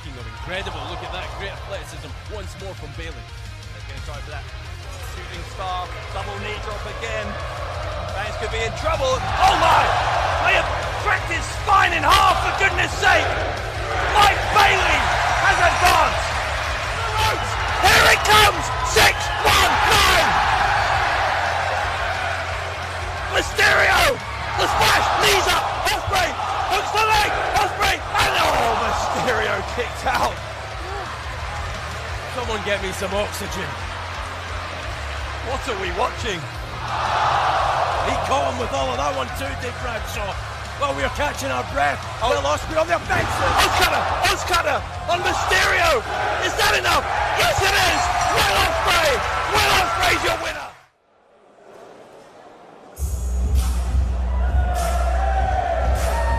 Speaking of incredible, look at that great athleticism once more from Bailey. He's going to try for that shooting star, double knee drop again. Banks could be in trouble. Oh my! They have cracked his spine in half, for goodness sake! Mike Bailey has advanced. The ropes. Here it comes! 6-1-9! Mysterio! The splash! Knees up! Ospreay! Hooks the leg! Ospreay! And oh, Mysterio kicked out. Someone get me some oxygen. What are we watching? He caught him with all of that one too, Dick Bradshaw. Well, we are catching our breath. Will Ospreay on the offensive. Oscutter on Mysterio. Is that enough? Yes, it is. Will Ospreay. Will Ospreay's your winner.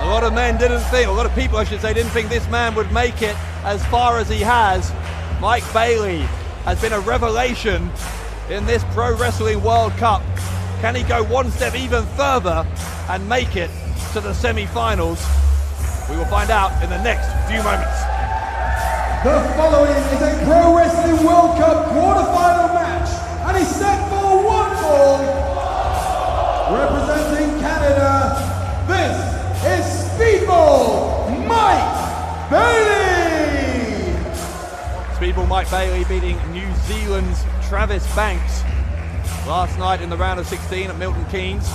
A lot of men didn't think, a lot of people I should say, didn't think this man would make it as far as he has. Mike Bailey has been a revelation in this Pro Wrestling World Cup. Can he go one step even further and make it to the semi-finals? We will find out in the next few moments. The following is a Pro Wrestling World Cup quarterfinal match, and he's set for one fall. Representing Canada, this is Speedball Mike Bailey. Speedball Mike Bailey beating New Zealand's Travis Banks last night in the round of 16 at Milton Keynes.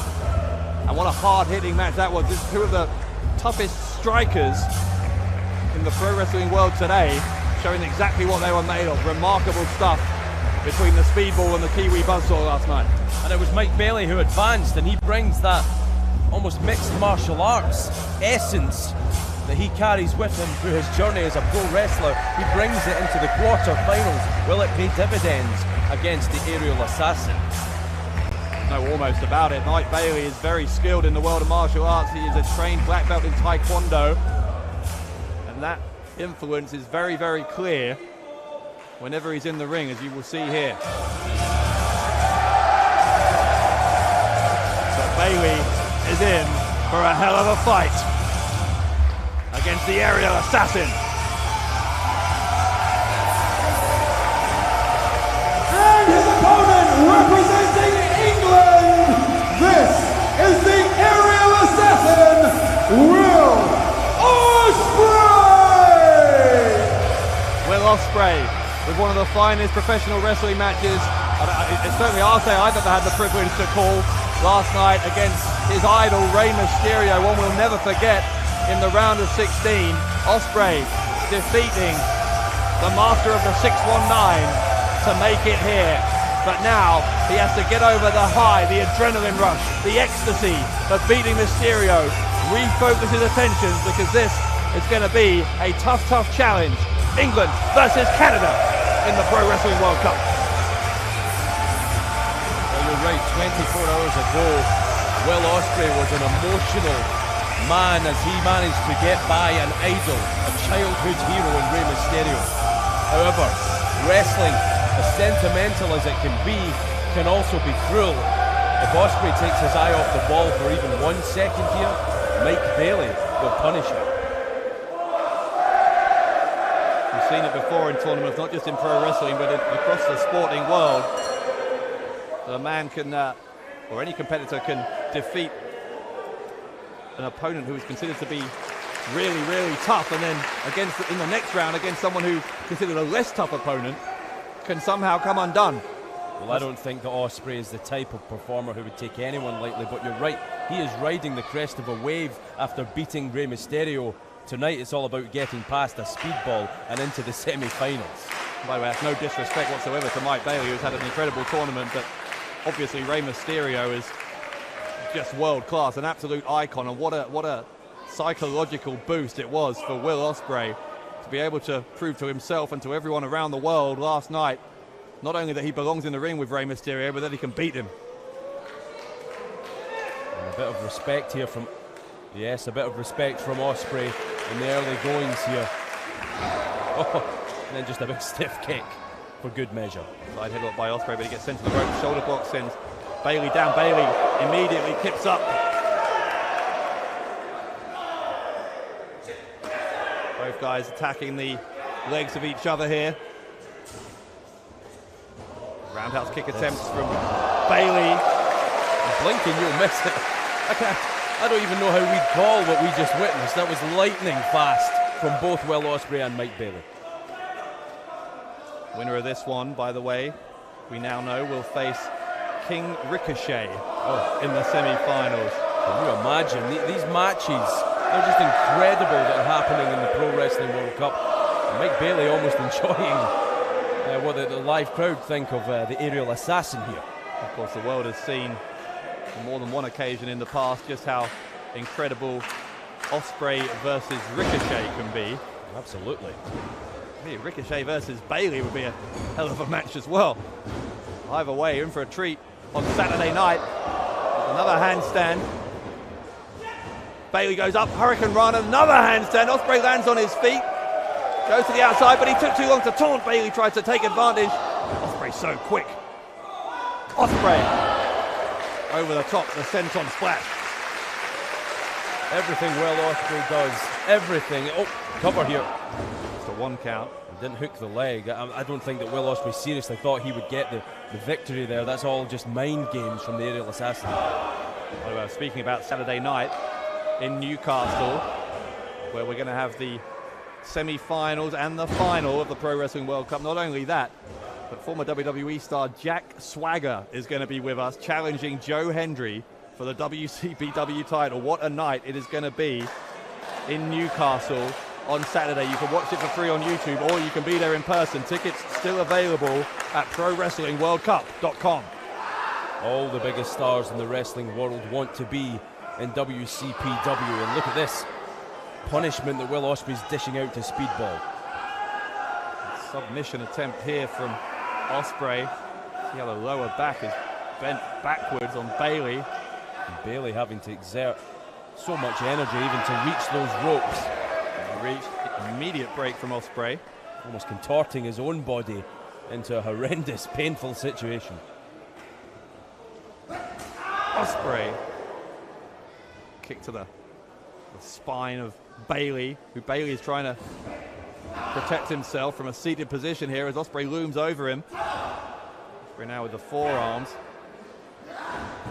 And what a hard-hitting match that was. This is two of the toughest strikers in the pro wrestling world today, showing exactly what they were made of. Remarkable stuff between the Speedball and the Kiwi Buzzsaw last night. And it was Mike Bailey who advanced, and he brings that almost mixed martial arts essence that he carries with him through his journey as a pro wrestler. He brings it into the quarterfinals. Will it pay dividends against the aerial assassin? No, almost about it. Mike Bailey is very skilled in the world of martial arts. He is a trained black belt in Taekwondo, and that influence is very, very clear whenever he's in the ring, as you will see here. So Bailey is in for a hell of a fight against the aerial assassin. And his opponent, representing England, this is the aerial assassin, Will Ospreay! Will Ospreay with one of the finest professional wrestling matches, certainly I'll say I've ever had the privilege to call, last night against his idol Rey Mysterio, one we'll never forget. In the round of 16, Ospreay defeating the master of the 619 to make it here. But now he has to get over the high, the adrenaline rush, the ecstasy of beating Mysterio, refocus his attentions, because this is going to be a tough, tough challenge. England versus Canada in the Pro Wrestling World Cup. Well, you're right, 24 hours ago, Will Ospreay was an emotional man as he managed to get by an idol, a childhood hero in Rey Mysterio. However, wrestling, as sentimental as it can be, can also be cruel. If Ospreay takes his eye off the ball for even 1 second here, Mike Bailey will punish him. We've seen it before in tournaments, not just in pro wrestling, but across the sporting world. A man can, or any competitor can defeat an opponent who is considered to be really, really tough, and then in the next round against someone who considered a less tough opponent can somehow come undone. Well, I don't think that Ospreay is the type of performer who would take anyone lightly, but you're right, he is riding the crest of a wave after beating Rey Mysterio. Tonight it's all about getting past a speedball and into the semi-finals. By the way, that's no disrespect whatsoever to Mike Bailey, who's had an incredible tournament, but obviously Rey Mysterio is just world class, an absolute icon, and what a psychological boost it was for Will Ospreay to be able to prove to himself and to everyone around the world last night, not only that he belongs in the ring with Rey Mysterio, but that he can beat him. And a bit of respect here from, yes, a bit of respect from Ospreay in the early goings here. Oh, and then just a big stiff kick for good measure. Side headlock by Ospreay, but he gets sent to the rope. Shoulder block sends Bailey down. Bailey immediately kips up. Both guys attacking the legs of each other here. Roundhouse kick attempts from Bailey. Blinking, you'll miss it. I don't even know how we'd call what we just witnessed. That was lightning fast from both Will Ospreay and Mike Bailey. Winner of this one, by the way, we now know will face King Ricochet in the semi-finals. Can you imagine? These matches, they're just incredible that are happening in the Pro Wrestling World Cup. And Mike Bailey almost enjoying what the live crowd think of the aerial assassin here. Of course, the world has seen on more than one occasion in the past just how incredible Ospreay versus Ricochet can be. Absolutely. Maybe Ricochet versus Bailey would be a hell of a match as well. Either way, in for a treat on Saturday night. Another handstand. Bailey goes up, Hurricane Rana, another handstand. Ospreay lands on his feet. Goes to the outside, but he took too long to taunt. Bailey tries to take advantage. Ospreay so quick. Ospreay over the top, the senton splash. Everything Will Ospreay does, everything. Oh, cover here. Just a 1 count. Didn't hook the leg. I don't think that Will Ospreay seriously thought he would get the victory there. That's all just mind games from the aerial assassin. Well, speaking about Saturday night in Newcastle, where we're going to have the semi-finals and the final of the Pro Wrestling World Cup. Not only that, but former WWE star Jack Swagger is going to be with us, challenging Joe Hendry for the WCPW title. What a night it is going to be in Newcastle on Saturday. You can watch it for free on YouTube, or you can be there in person. Tickets still available at ProWrestlingWorldCup.com. All the biggest stars in the wrestling world want to be in WCPW, and look at this punishment that Will Ospreay's dishing out to Speedball. Submission attempt here from Ospreay. See how the lower back is bent backwards on Bailey. And Bailey having to exert so much energy even to reach those ropes. Immediate break from Ospreay. Almost contorting his own body into a horrendous, painful situation. Ospreay. Kick to the spine of Bailey, who Bailey is trying to protect himself from a seated position here as Ospreay looms over him. Ospreay now with the forearms.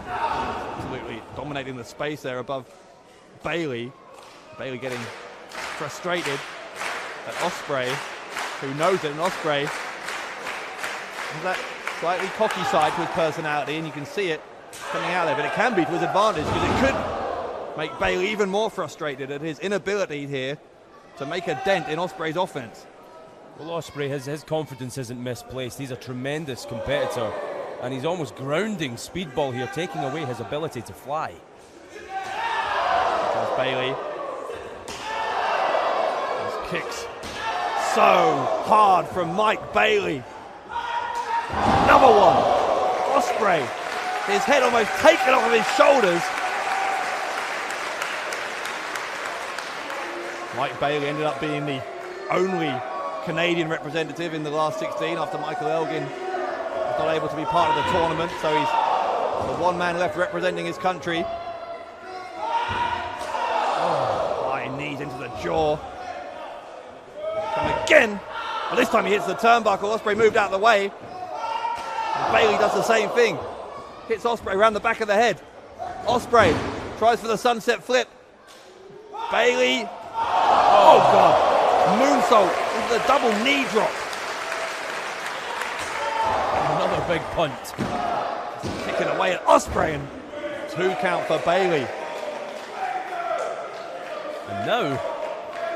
Absolutely dominating the space there above Bailey. Bailey getting frustrated at Ospreay, who knows it, and Ospreay has that slightly cocky side to his personality, and you can see it coming out there, but it can be to his advantage because it could make Bailey even more frustrated at his inability here to make a dent in Ospreay's offense. Well, Ospreay, his confidence isn't misplaced. He's a tremendous competitor, and he's almost grounding Speedball here, taking away his ability to fly. There's Bailey. Kicks so hard from Mike Bailey. Another one. Ospreay, his head almost taken off of his shoulders. Mike Bailey ended up being the only Canadian representative in the last 16 after Michael Elgin was not able to be part of the tournament, so he's the one man left representing his country. High knees into the jaw. And again, well, this time he hits the turnbuckle. Ospreay moved out of the way. And Bailey does the same thing. Hits Ospreay around the back of the head. Ospreay tries for the sunset flip. Bailey, oh God, moonsault into the double knee drop. Another big punt. Kicking away at Ospreay, and 2 count for Bailey. And now,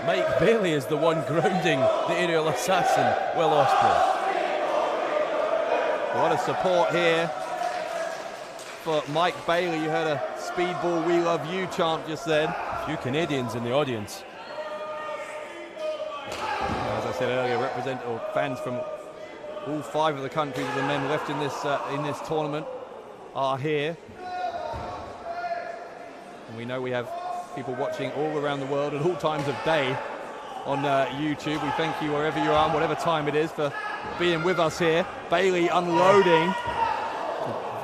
Mike Bailey is the one grounding the aerial assassin, Will Ospreay. What a support here for Mike Bailey. You heard a Speedball We Love You chant just then. A few Canadians in the audience. As I said earlier, fans from all 5 of the countries of the men left in this tournament are here. And we know we have people watching all around the world at all times of day on YouTube. We thank you wherever you are and whatever time it is for being with us here. Bailey unloading.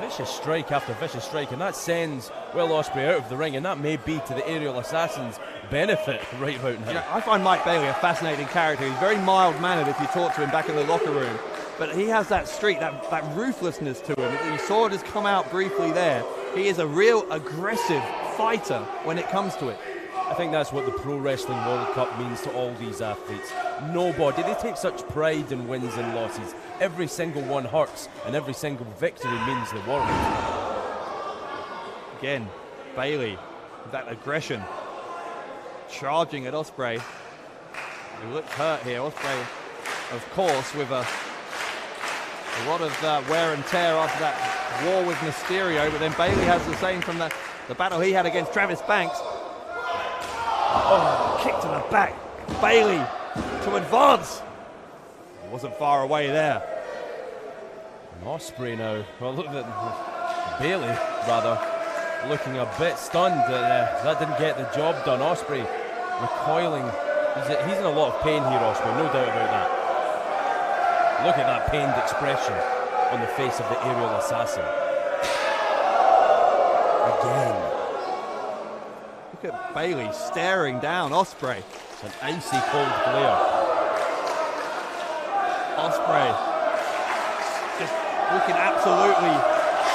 Vicious strike after vicious strike, and that sends Will Ospreay out of the ring, and that may be to the aerial assassin's benefit right about now. Yeah, I find Mike Bailey a fascinating character. He's very mild-mannered if you talk to him back in the locker room. But he has that streak, that ruthlessness to him. You saw it just come out briefly there. He is a real aggressive fighter when it comes to it. I think that's what the Pro Wrestling World Cup means to all these athletes. Nobody, they take such pride in wins and losses. Every single one hurts, and every single victory means the world. Again, Bailey with that aggression, charging at Ospreay. He looks hurt here. Ospreay, of course, with a lot of wear and tear after that war with Mysterio, but then Bailey has the same from the battle he had against Travis Banks. Oh, kick to the back. Bailey to advance. Wasn't far away there. And Ospreay now, well, look at Bailey, rather, looking a bit stunned. That didn't get the job done. Ospreay recoiling. He's in a lot of pain here, Ospreay, no doubt about that. Look at that pained expression on the face of the aerial assassin. Again. Look at Bailey staring down Ospreay. It's an icy cold glare. Ospreay just looking absolutely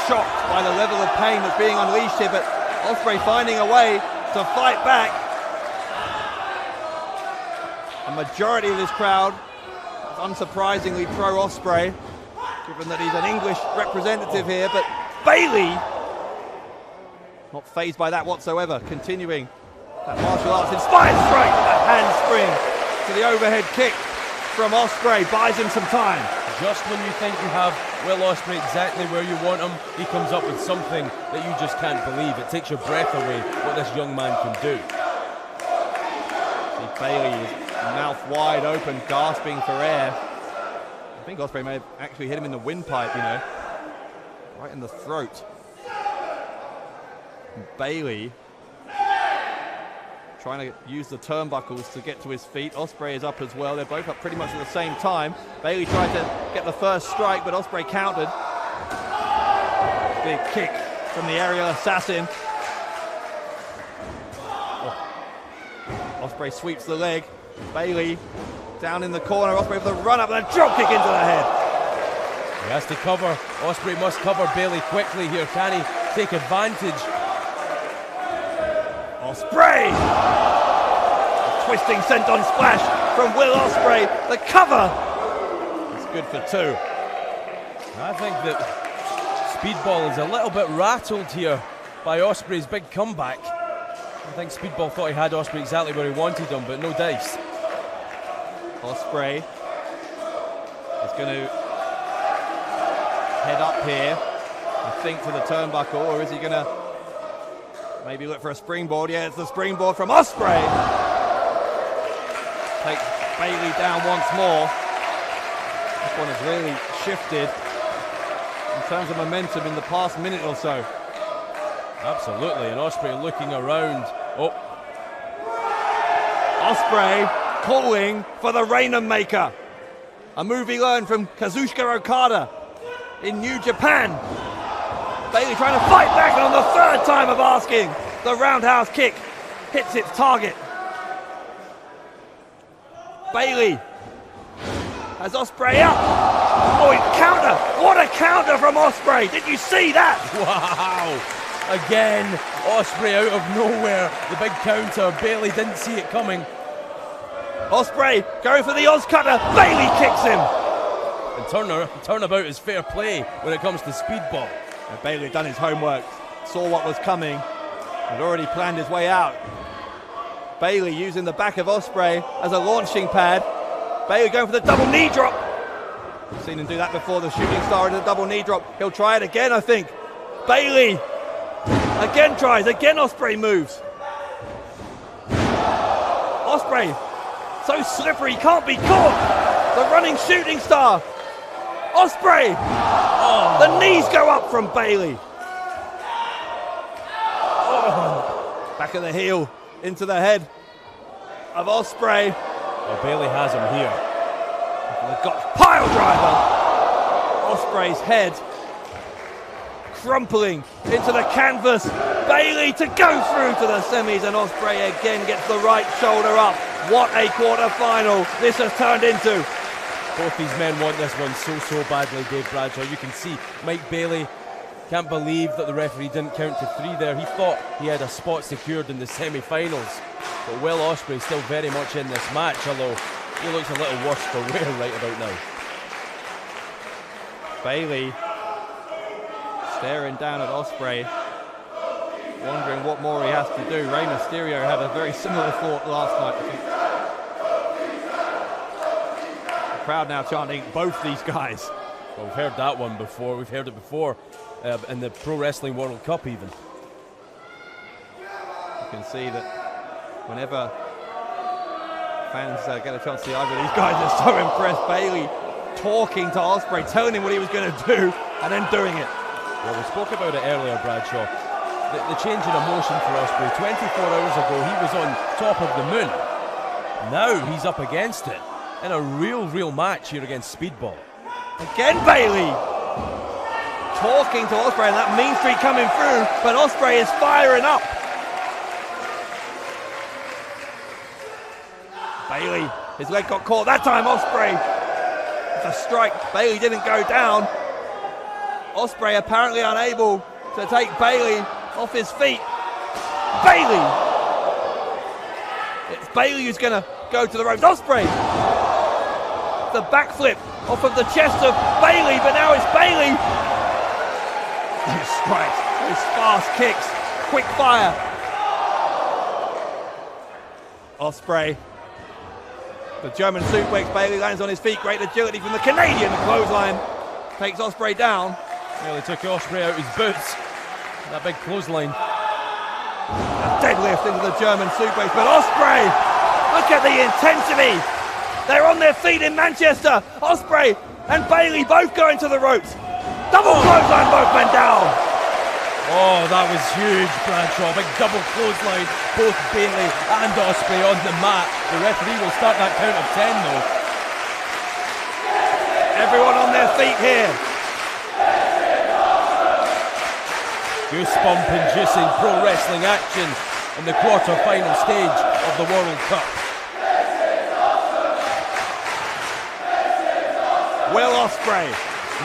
shocked by the level of pain that's being unleashed here, but Ospreay finding a way to fight back. A majority of this crowd is unsurprisingly pro-Ospreay, given that he's an English representative here, but Bailey not fazed by that whatsoever, continuing that martial arts inspired strike, that handspring to the overhead kick from Ospreay, buys him some time. Just when you think you have Will Ospreay exactly where you want him, he comes up with something that you just can't believe. It takes your breath away what this young man can do. See Bailey is mouth wide open, gasping for air. I think Ospreay may have actually hit him in the windpipe, you know, right in the throat. And Bailey trying to use the turnbuckles to get to his feet. Ospreay is up as well. They're both up pretty much at the same time. Bailey tried to get the first strike, but Ospreay countered. Big kick from the aerial assassin. Ospreay sweeps the leg. Bailey down in the corner. Ospreay with a run up and a drop kick into the head. He has to cover. Ospreay must cover Bailey quickly here. Can he take advantage? Ospreay! A twisting senton splash from Will Ospreay. The cover is good for two. I think that Speedball is a little bit rattled here by Ospreay's big comeback. I think Speedball thought he had Ospreay exactly where he wanted him, but no dice. Ospreay is going to head up here, I think, for the turnbuckle, or is he going to maybe look for a springboard? Yeah, it's the springboard from Ospreay. Takes Bailey down once more. This one has really shifted in terms of momentum in the past minute or so. Absolutely, and Ospreay looking around. Oh. Ospreay calling for the Rainham Maker. A move he learned from Kazuchika Okada in New Japan. Bailey trying to fight back, and on the third time of asking, the roundhouse kick hits its target. Bailey has Ospreay up. Oh, he counter! What a counter from Ospreay! Did you see that? Wow! Again, Ospreay out of nowhere. The big counter. Bailey didn't see it coming. Ospreay going for the Oz cutter. Bailey kicks him. And turnabout is fair play when it comes to Speedball. And Bailey had done his homework, saw what was coming, had already planned his way out. Bailey using the back of Ospreay as a launching pad. Bailey going for the double knee drop. We've seen him do that before, the shooting star into the double knee drop. He'll try it again, I think. Bailey again tries, again Ospreay moves. Ospreay, so slippery, can't be caught. The running shooting star. Ospreay. Oh. The knees go up from Bailey. Oh. Back of the heel into the head of Ospreay. Well, Bailey has him here. The pile driver. Ospreay's head crumpling into the canvas. Bailey to go through to the semis, and Ospreay again gets the right shoulder up. What a quarter-final this has turned into. Both these men want this one so badly, Dave Bradshaw. You can see Mike Bailey can't believe that the referee didn't count to 3 there. He thought he had a spot secured in the semi-finals. But Will Ospreay still very much in this match, although he looks a little worse for wear right about now. Bailey staring down at Ospreay, wondering what more he has to do. Rey Mysterio had a very similar thought last night, I think. The crowd now chanting both these guys. Well, we've heard that one before. We've heard it before in the Pro Wrestling World Cup even. You can see that whenever fans get a chance to see either of these guys, are so impressed. Bailey talking to Ospreay, telling him what he was going to do, and then doing it. Well, we spoke about it earlier, Bradshaw. The change in emotion for Ospreay. 24 hours ago, he was on top of the moon. Now he's up against it in a real match here against Speedball. Again, Bailey talking to Ospreay, and that mean streak coming through, but Ospreay is firing up. Bailey, his leg got caught. That time Ospreay, it's a strike. Bailey didn't go down. Ospreay apparently unable to take Bailey off his feet. Bailey! It's Bailey who's going to go to the ropes. Ospreay! The backflip off of the chest of Bailey, but now it's Bailey. Those strikes, those fast kicks, quick fire. Ospreay. The German suplex. Bailey lands on his feet. Great agility from the Canadian. The clothesline takes Ospreay down. Well, he took Ospreay out his boots. That big clothesline. A deadlift into the German suplex, but Ospreay, look at the intensity. They're on their feet in Manchester. Ospreay and Bailey both going to the ropes. Double clothesline, both men down. Oh, that was huge, Bradshaw. Big double clothesline. Both Bailey and Ospreay on the mat. The referee will start that count of 10 though. Everyone on their feet here. Goosebump inducing pro wrestling action in the quarter-final stage of the World Cup. Will Ospreay,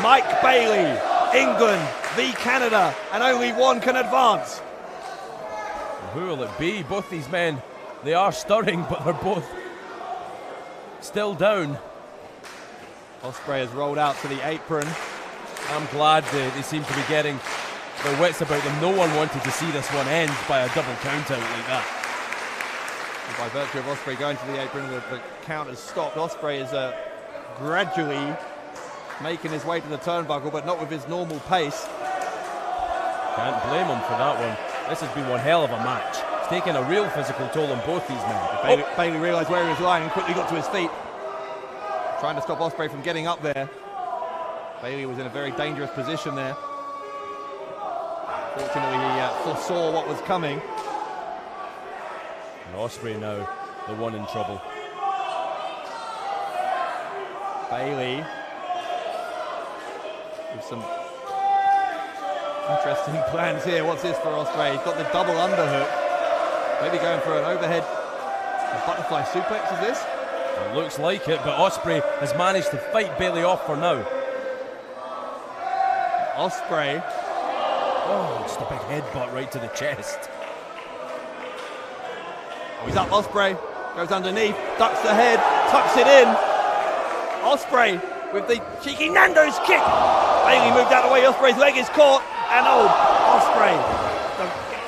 Mike Bailey, England v Canada, and only one can advance. Who will it be? Both these men, they are stirring, but they're both still down. Ospreay has rolled out to the apron. I'm glad they seem to be getting their wits about them. No one wanted to see this one end by a double count out like that. By virtue of Ospreay going to the apron, the count has stopped. Ospreay is gradually making his way to the turnbuckle, but not with his normal pace. Can't blame him for that one. This has been one hell of a match. It's taken a real physical toll on both these men. Bailey realised where he was lying and quickly got to his feet, trying to stop Ospreay from getting up there. Bailey was in a very dangerous position there. Fortunately, he foresaw what was coming. And Ospreay now, the one in trouble. Bailey with some interesting plans here. What's this for Ospreay? He's got the double underhook. Maybe going for an overhead butterfly suplex, is this? It looks like it, but Ospreay has managed to fight Bailey off for now. Ospreay. Oh, just a big headbutt right to the chest. He's up, Ospreay. Goes underneath, ducks the head, tucks it in. Ospreay with the cheeky Nando's kick. Bailey moved out of the way, Ospreay's leg is caught. And Ospreay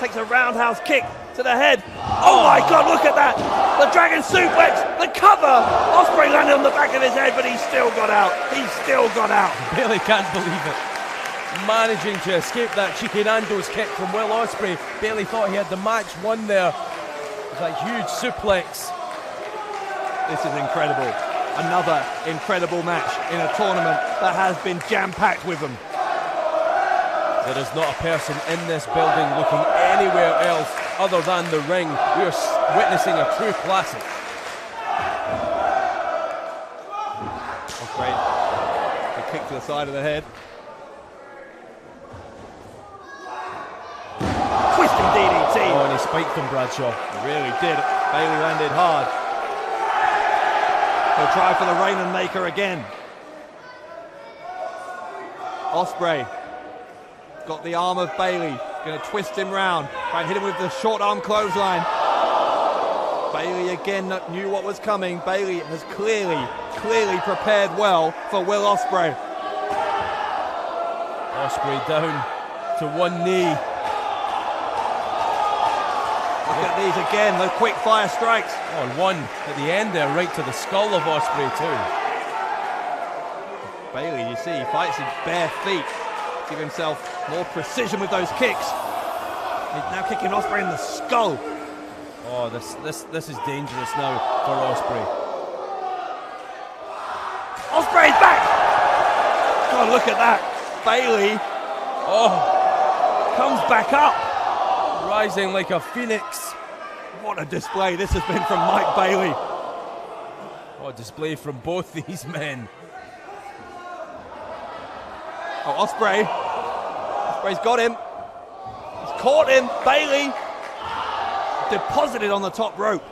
takes a roundhouse kick to the head. Oh my God, look at that. The dragon suplex, the cover. Ospreay landed on the back of his head, but he's still got out. He's still got out. Bailey can't believe it. Managing to escape that cheeky Nando's kick from Will Ospreay. Bailey thought he had the match won there. It's a huge suplex. This is incredible. Another incredible match in a tournament that has been jam-packed with them. There is not a person in this building looking anywhere else other than the ring. We are witnessing a true classic. Ospreay, a kick to the side of the head. devastating DDT. Oh, and he spiked him, Bradshaw. He really did. Bailey landed hard. He'll try for the Rainmaker again. Ospreay got the arm of Bailey. Going to twist him round. Try and hit him with the short arm clothesline. Bailey again knew what was coming. Bailey has clearly prepared well for Will Ospreay. Ospreay down to one knee. Look at these again, the quick fire strikes. Oh, and one at the end there, right to the skull of Ospreay too. Bailey, you see, he fights in bare feet. Give himself more precision with those kicks. He's now kicking Ospreay in the skull. Oh, this is dangerous now for Ospreay. Ospreay's back! God, look at that. Bailey comes back up. Rising like a phoenix. What a display this has been from Mike Bailey. What a display from both these men. Oh, Ospreay. Ospreay's got him. He's caught him. Bailey deposited on the top rope.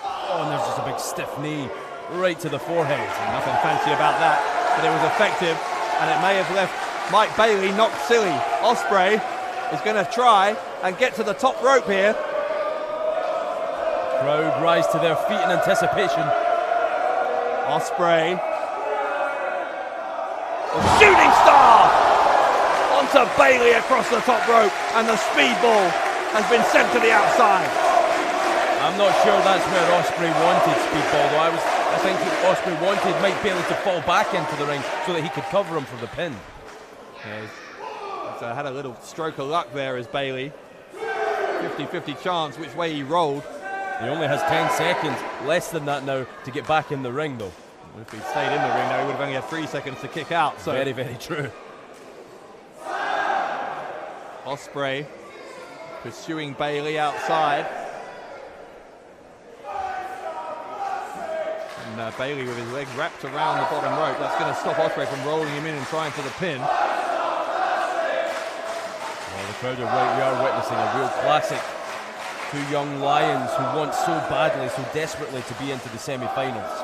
Oh, and there's just a big stiff knee right to the forehead. Nothing fancy about that, but it was effective, and it may have left Mike Bailey knocked silly. Ospreay is going to try and get to the top rope here. Crowd rise to their feet in anticipation. Ospreay. The shooting star onto Bailey across the top rope, and the speedball has been sent to the outside. I'm not sure that's where Ospreay wanted speedball, though. I think Ospreay wanted Mike Bailey to fall back into the ring so that he could cover him for the pin. Yeah, so had a little stroke of luck there as Bailey. 50-50 chance which way he rolled. He only has 10 seconds, less than that now, to get back in the ring, though. If he'd stayed in the ring, though, he would have only had 3 seconds to kick out. So very, very true. Ospreay pursuing Bailey outside. And Bailey with his legs wrapped around the bottom rope. That's going to stop Ospreay from rolling him in and trying for the pin. Well, the crowd are right. We are witnessing a real classic. Two young lions who want so badly, so desperately to be into the semi-finals.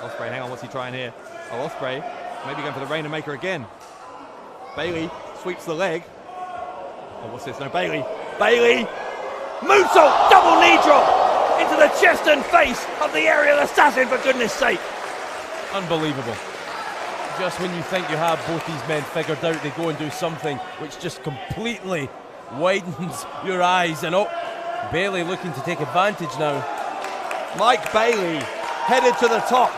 Ospreay, hang on, what's he trying here? Oh, Ospreay, maybe going for the Rainmaker again. Bailey sweeps the leg. Oh, what's this? No, Bailey. Bailey! Moonsault! Double knee drop! Into the chest and face of the aerial assassin, for goodness sake! Unbelievable. Just when you think you have both these men figured out, they go and do something which just completely widens your eyes. And Bailey looking to take advantage now. Mike Bailey headed to the top.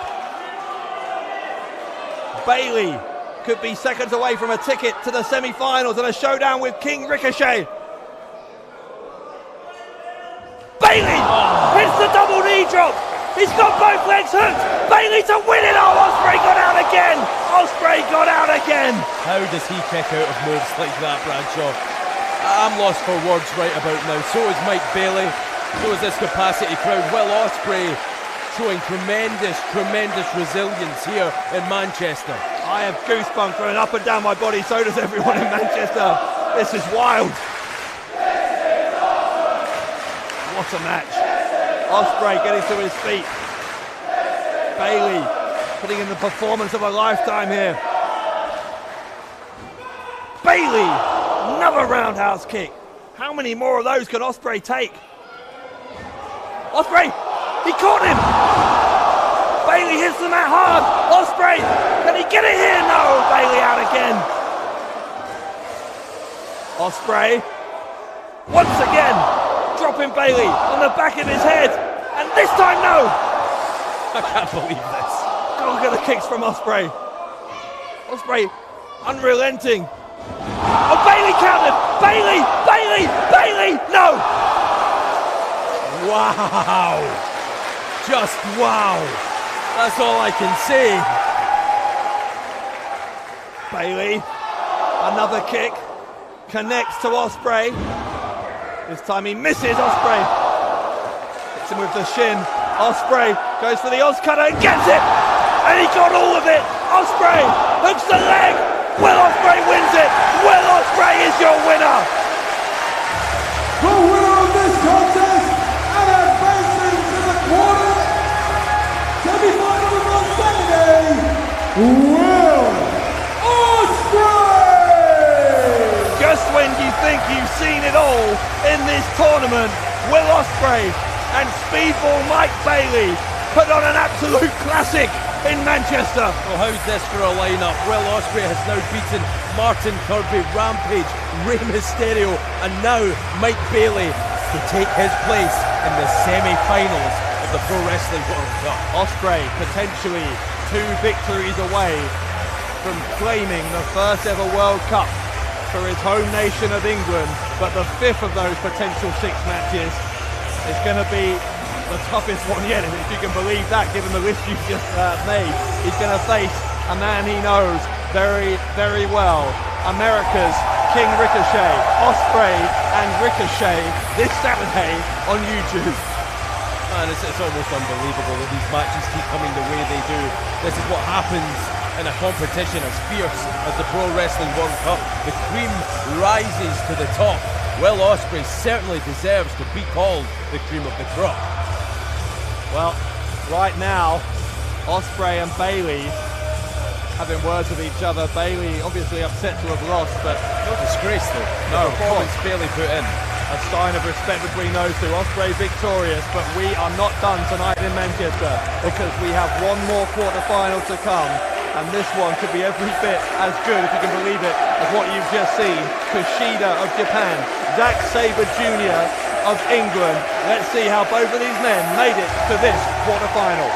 Bailey could be seconds away from a ticket to the semi-finals and a showdown with King Ricochet. Bailey hits the double knee drop. He's got both legs hooked. Bailey to win it. Oh, Ospreay got out again. Ospreay got out again. How does he kick out of moves like that, Bradshaw? I'm lost for words right about now. So is Mike Bailey. So is this capacity crowd. Will Ospreay showing tremendous resilience here in Manchester. I have goosebumps running up and down my body. So does everyone in Manchester. This is wild. What a match. Ospreay getting to his feet. Bailey putting in the performance of a lifetime here. Bailey, another roundhouse kick. How many more of those can Ospreay take? Ospreay, he caught him. Bailey hits the mat hard. Ospreay, can he get it here? No, Bailey out again. Ospreay, once again, dropping Bailey on the back of his head. And this time, no. I can't believe this. Oh, look at the kicks from Ospreay. Ospreay, unrelenting. Oh, Bailey countered. Bailey, Bailey, Bailey, no. Wow. Just wow. That's all I can say. Bailey, another kick, connects to Ospreay. This time he misses Ospreay. Hits him with the shin. Ospreay goes for the Oscutter and gets it. And he got all of it. Ospreay hooks the leg. Will Ospreay wins it. Will Ospreay is your winner. the winner of this contest and advancing to the quarter semi-finals on Saturday, Will Ospreay! Just when you think you've seen it all in this tournament, Will Ospreay and Speedball Mike Bailey put on an absolute classic in Manchester. Well, how's this for a lineup? Will Ospreay has now beaten Martin Kirby, Rampage, Rey Mysterio, and now Mike Bailey to take his place in the semi-finals of the Pro Wrestling World Cup. Ospreay potentially 2 victories away from claiming the first ever World Cup for his home nation of England, but the 5th of those potential 6 matches is going to be the toughest one yet, if you can believe that, given the list you've just made. He's going to face a man he knows very, very well. America's King Ricochet, Ospreay and Ricochet this Saturday on YouTube. Man, it's almost unbelievable that these matches keep coming the way they do. This is what happens in a competition as fierce as the Pro Wrestling World Cup. The cream rises to the top. Will Ospreay certainly deserves to be called the cream of the crop. Well, right now, Ospreay and Bailey having words with each other. Bailey obviously upset to have lost, but no disgrace though. No, the performance Bailey put in. A sign of respect between those two. Ospreay victorious, but we are not done tonight in Manchester because we have one more quarter-final to come, and this one could be every bit as good, if you can believe it, as what you've just seen. Kushida of Japan, Zack Sabre Jr. of England. Let's see how both of these men made it to this quarter-final.